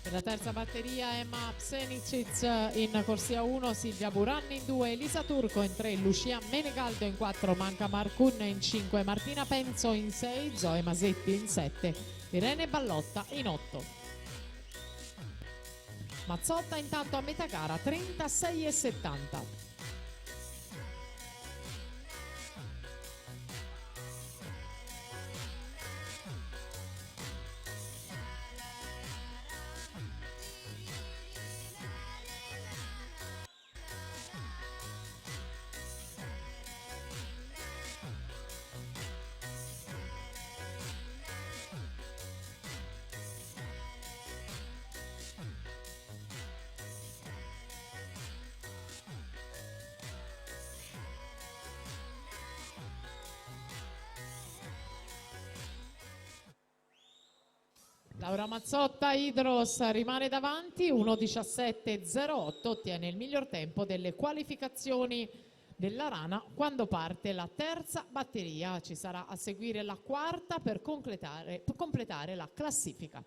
Per la terza batteria Emma Psenicic in corsia 1, Silvia Buranni in 2, Elisa Turco in 3, Lucia Menegaldo in 4, Manca Marcun in 5, Martina Penzo in 6, Zoe Masetti in 7, Irene Ballotta in 8. Mazzotta intanto a metà gara 36,70. Laura Mazzotta Idros rimane davanti, 1:17.08, ottiene il miglior tempo delle qualificazioni della Rana quando parte la terza batteria. Ci sarà a seguire la quarta per completare la classifica.